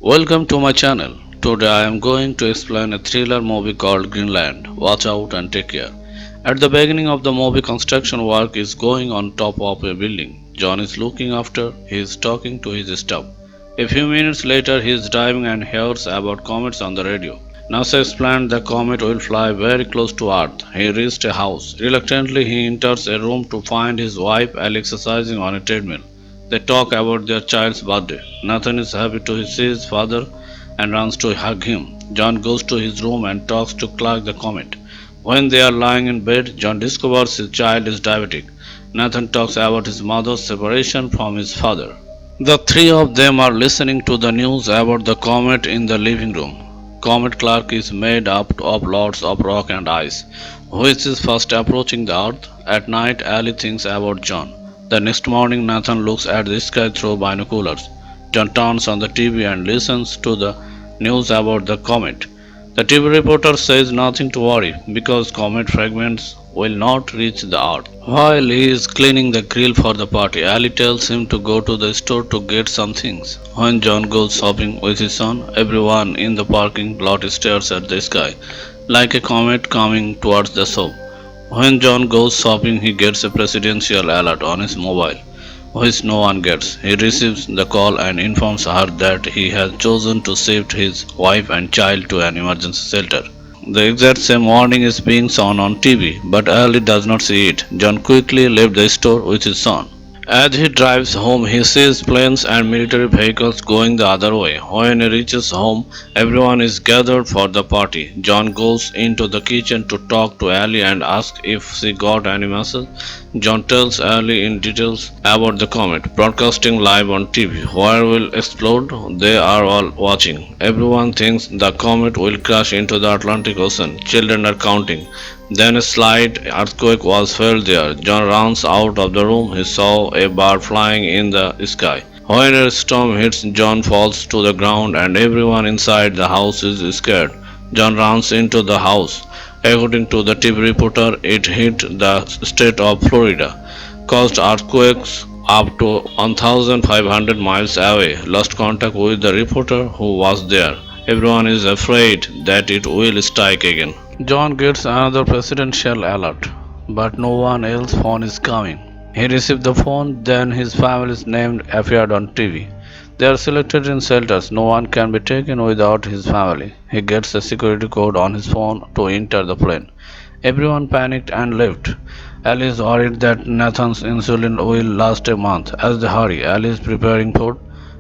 Welcome to my channel. Today I am going to explain a thriller movie called Greenland. Watch out and take care. At the beginning of the movie, construction work is going on top of a building. John is looking after, he is talking to his staff. A few minutes later, he is driving and hears about comets on the radio. NASA explained the comet will fly very close to Earth. He reached a house. Reluctantly, he enters a room to find his wife exercising on a treadmill. They talk about their child's birthday. Nathan is happy to see his father and runs to hug him. John goes to his room and talks to Clark the comet. When they are lying in bed, John discovers his child is diabetic. Nathan talks about his mother's separation from his father. The three of them are listening to the news about the comet in the living room. Comet Clark is made up of lots of rock and ice, which is fast approaching the earth. At night, Ali thinks about John. The next morning, Nathan looks at the sky through binoculars. John turns on the TV and listens to the news about the comet. The TV reporter says nothing to worry because comet fragments will not reach the earth. While he is cleaning the grill for the party, Ali tells him to go to the store to get some things. When John goes shopping with his son, everyone in the parking lot stares at the sky like a comet coming towards the shop. When John goes shopping, he gets a presidential alert on his mobile, which no one gets. He receives the call and informs her that he has chosen to shift his wife and child to an emergency shelter. The exact same warning is being shown on TV, but Ali does not see it. John quickly left the store with his son. As he drives home, he sees planes and military vehicles going the other way. When he reaches home, everyone is gathered for the party. John goes into the kitchen to talk to Ali and ask if she got any message. John tells Ali in details about the comet, broadcasting live on TV. Where will explode? They are all watching. Everyone thinks the comet will crash into the Atlantic Ocean. Children are counting. Then a slight earthquake was felt there. John runs out of the room. He saw a bird flying in the sky. When a storm hits, John falls to the ground and everyone inside the house is scared. John runs into the house. According to the TV reporter, it hit the state of Florida, caused earthquakes up to 1,500 miles away, lost contact with the reporter who was there. Everyone is afraid that it will strike again. John gets another presidential alert, but no one else's phone is coming. He received the phone, then his family's name appeared on TV. They are selected in shelters. No one can be taken without his family. He gets a security code on his phone to enter the plane. Everyone panicked and left. Ali is worried that Nathan's insulin will last a month. As they hurry, Ali is preparing food.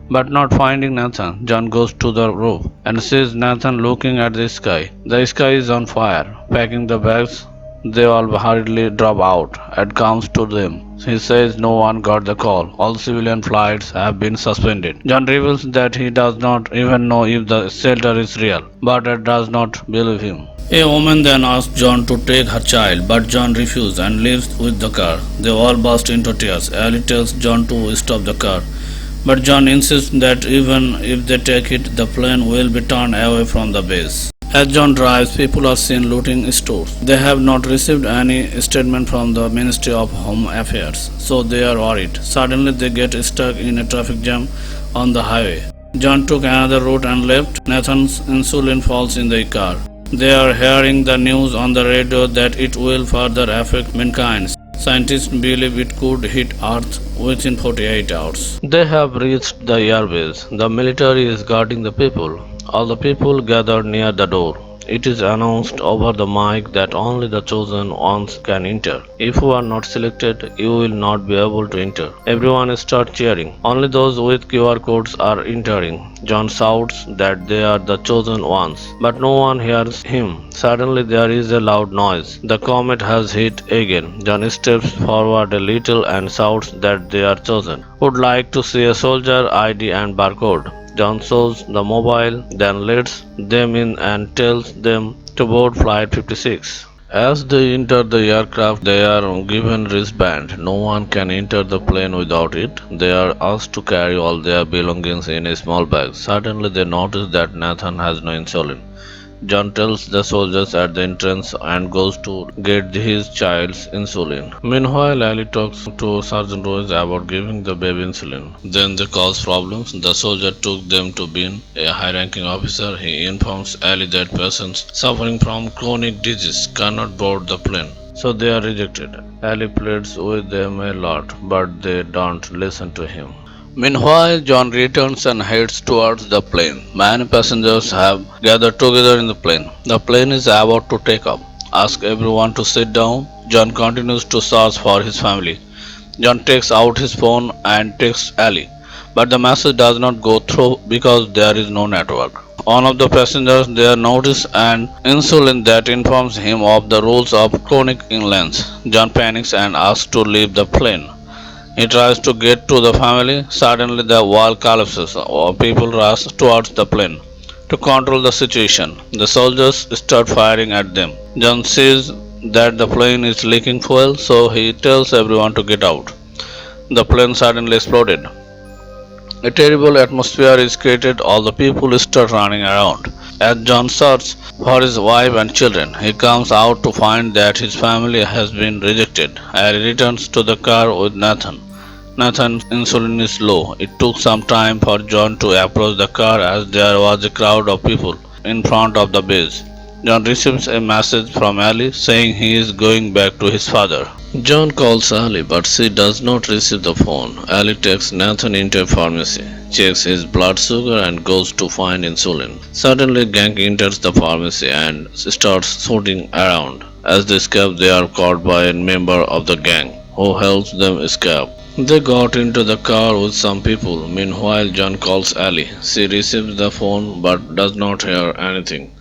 But not finding Nathan, John goes to the roof and sees Nathan looking at the sky. The sky is on fire. Packing the bags, they all hurriedly drop out. Ed comes to them. He says no one got the call. All civilian flights have been suspended. John reveals that he does not even know if the shelter is real, but Ed does not believe him. A woman then asks John to take her child, but John refuses and leaves with the car. They all burst into tears. Ellie tells John to stop the car. But John insists that even if they take it, the plane will be turned away from the base. As John drives, people are seen looting stores. They have not received any statement from the Ministry of Home Affairs, so they are worried. Suddenly, they get stuck in a traffic jam on the highway. John took another route and left. Nathan's insulin falls in the car. They are hearing the news on the radio that it will further affect mankind. Scientists believe it could hit Earth within 48 hours. They have reached the airbase. The military is guarding the people. All the people gathered near the door. It is announced over the mic that only the chosen ones can enter. If you are not selected, you will not be able to enter. Everyone starts cheering. Only those with QR codes are entering. John shouts that they are the chosen ones, but no one hears him. Suddenly there is a loud noise. The comet has hit again. John steps forward a little and shouts that they are chosen. Would like to see a soldier ID and barcode. John shows the mobile, then lets them in and tells them to board flight 56. As they enter the aircraft, they are given wristband. No one can enter the plane without it. They are asked to carry all their belongings in a small bag. Suddenly they notice that Nathan has no insulin. John tells the soldiers at the entrance and goes to get his child's insulin. Meanwhile, Ali talks to Sergeant Rose about giving the baby insulin. Then they cause problems. The soldier took them to Bean, a high-ranking officer. He informs Ali that persons suffering from chronic disease cannot board the plane, so they are rejected. Ali pleads with them a lot, but they don't listen to him. Meanwhile, John returns and heads towards the plane. Many passengers have gathered together in the plane. The plane is about to take off. Ask everyone to sit down. John continues to search for his family. John takes out his phone and texts Ali, but the message does not go through because there is no network. One of the passengers there notices an insulin that informs him of the rules of chronic illness. John panics and asks to leave the plane. He tries to get to the family. Suddenly, the wall collapses. People rush towards the plane to control the situation. The soldiers start firing at them. John sees that the plane is leaking fuel, so he tells everyone to get out. The plane suddenly exploded. A terrible atmosphere is created. All the people start running around. As John searches for his wife and children, he comes out to find that his family has been rejected. Harry returns to the car with Nathan. Nathan's insulin is low. It took some time for John to approach the car as there was a crowd of people in front of the base. John receives a message from Ali saying he is going back to his father. John calls Ali, but she does not receive the phone. Ali takes Nathan into a pharmacy, checks his blood sugar, and goes to find insulin. Suddenly, gang enters the pharmacy and starts shooting around. As they escape, they are caught by a member of the gang who helps them escape. They got into the car with some people. Meanwhile, John calls Ali. She receives the phone but does not hear anything.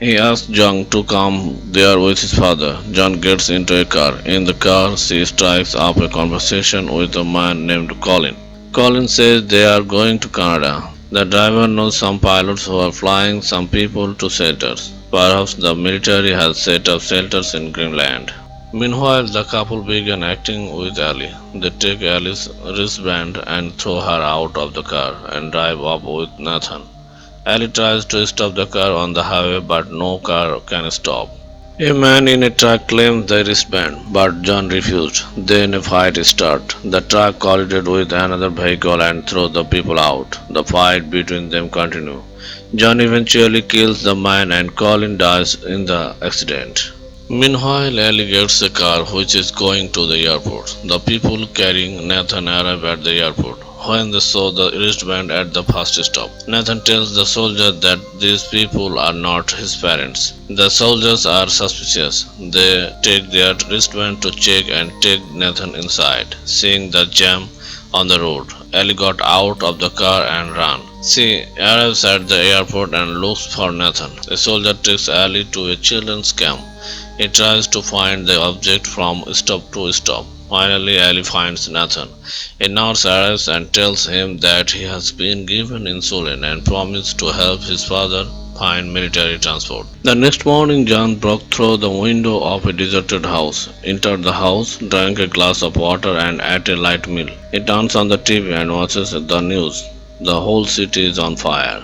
He asks John to come there with his father. John gets into a car. In the car, she strikes up a conversation with a man named Colin. Colin says they are going to Canada. The driver knows some pilots who are flying some people to shelters. Perhaps the military has set up shelters in Greenland. Meanwhile, the couple begin acting with Ali. They take Ali's wristband and throw her out of the car and drive off with Nathan. Ali tries to stop the car on the highway, but no car can stop. A man in a truck claims the wristband, but John refused. Then a fight starts. The truck collided with another vehicle and throws the people out. The fight between them continues. John eventually kills the man and Colin dies in the accident. Meanwhile, Ali gets a car which is going to the airport. The people carrying Nathan arrive at the airport. When they saw the wristband at the first stop, Nathan tells the soldier that these people are not his parents. The soldiers are suspicious. They take their wristband to check and take Nathan inside. Seeing the jam on the road, Ali got out of the car and ran. She arrives at the airport and looks for Nathan. A soldier takes Ali to a children's camp. He tries to find the object from stop to stop. Finally, Ali finds Nathan. A nurse arrives and tells him that he has been given insulin and promised to help his father find military transport. The next morning, John broke through the window of a deserted house, entered the house, drank a glass of water, and ate a light meal. He turns on the TV and watches the news. The whole city is on fire.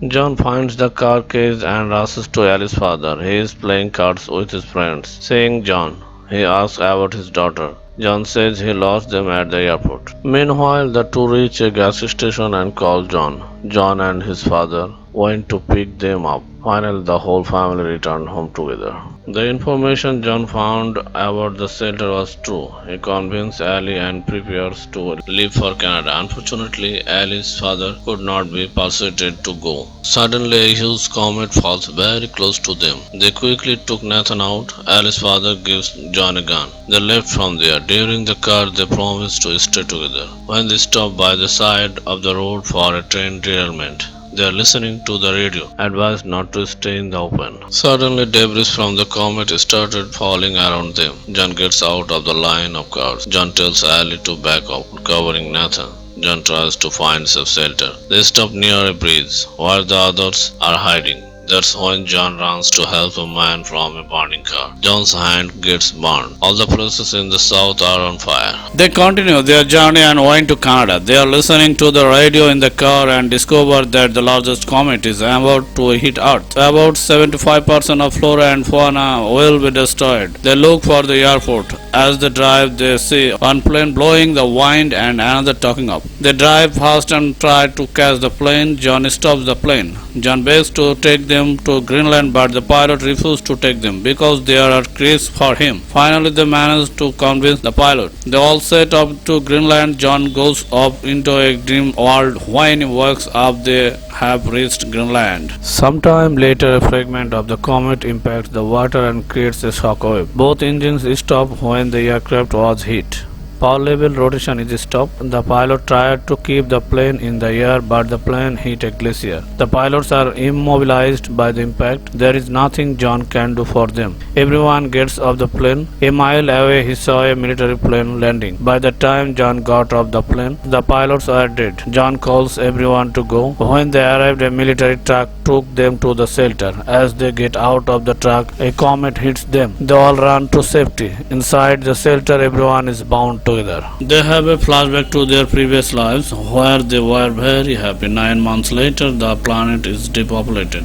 John finds the car keys and rushes to Ali's father. He is playing cards with his friends. Seeing John, he asks about his daughter. John says he lost them at the airport. Meanwhile, the two reach a gas station and call John. John and his father went to pick them up. Finally, the whole family returned home together. The information John found about the shelter was true. He convinced Ali and prepares to leave for Canada. Unfortunately, Ali's father could not be persuaded to go. Suddenly, a huge comet falls very close to them. They quickly took Nathan out. Ali's father gives John a gun. They left from there. During the car, they promised to stay together. When they stopped by the side of the road for a train derailment, they are listening to the radio, advised not to stay in the open. Suddenly, debris from the comet started falling around them. John gets out of the line of cars. John tells Ali to back up, covering Nathan. John tries to find safe shelter. They stop near a bridge where the others are hiding. That's when John runs to help a man from a burning car. John's hand gets burned. All the places in the south are on fire. They continue their journey and going to Canada. They are listening to the radio in the car and discover that the largest comet is about to hit Earth. About 75% of flora and fauna will be destroyed. They look for the airport. As they drive, they see one plane blowing the wind and another taking up. They drive fast and try to catch the plane. John stops the plane. John begs to take them to Greenland, but the pilot refuses to take them because they are at risk for him. Finally, they manage to convince the pilot. They all set up to Greenland. John goes up into a dream world. When he wakes up, they have reached Greenland. Sometime later, a fragment of the comet impacts the water and creates a shockwave. Both engines stop when the aircraft was hit. Power level rotation is stopped. The pilot tried to keep the plane in the air, but the plane hit a glacier. The pilots are immobilized by the impact. There is nothing John can do for them. Everyone gets off the plane. A mile away, he saw a military plane landing. By the time John got off the plane, the pilots are dead. John calls everyone to go. When they arrived, a military truck took them to the shelter. As they get out of the truck, a comet hits them. They all run to safety. Inside the shelter, everyone is bound together. They have a flashback to their previous lives where they were very happy. 9 months later, the planet is depopulated,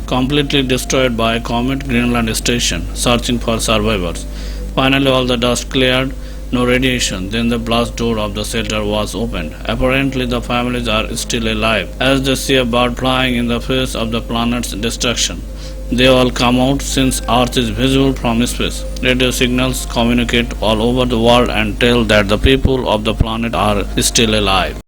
completely destroyed by a comet. Greenland station searching for survivors. Finally, all the dust cleared, no radiation. Then the blast door of the shelter was opened. Apparently, the families are still alive as they see a bird flying in the face of the planet's destruction. They all come out since Earth is visible from space. Radio signals communicate all over the world and tell that the people of the planet are still alive.